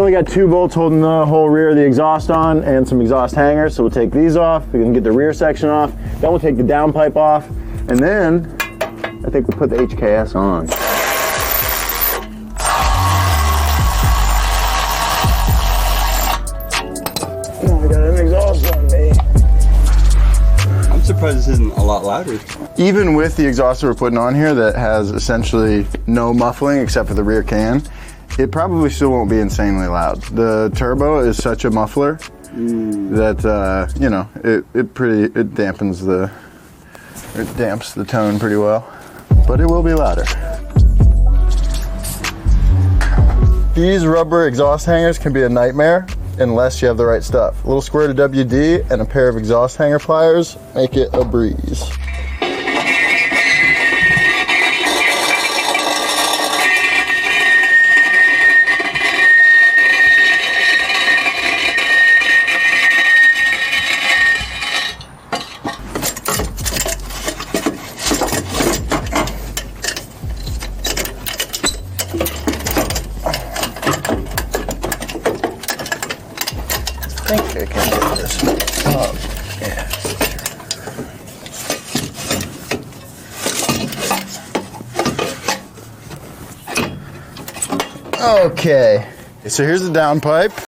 only got 2 bolts holding the whole rear of the exhaust on and some exhaust hangers, so we'll take these off. We can get the rear section off. Then we'll take the downpipe off, and then I think we'll put the HKS on. Oh, we got an exhaust on me. I'm surprised this isn't a lot louder. Even with the exhaust we're putting on here that has essentially no muffling except for the rear can, it probably still won't be insanely loud. The turbo is such a muffler that you know, it damps the tone pretty well, but it will be louder. These rubber exhaust hangers can be a nightmare unless you have the right stuff. A little squirt of WD and a pair of exhaust hanger pliers make it a breeze. I think I can get this up. Yeah. Okay, so here's the downpipe.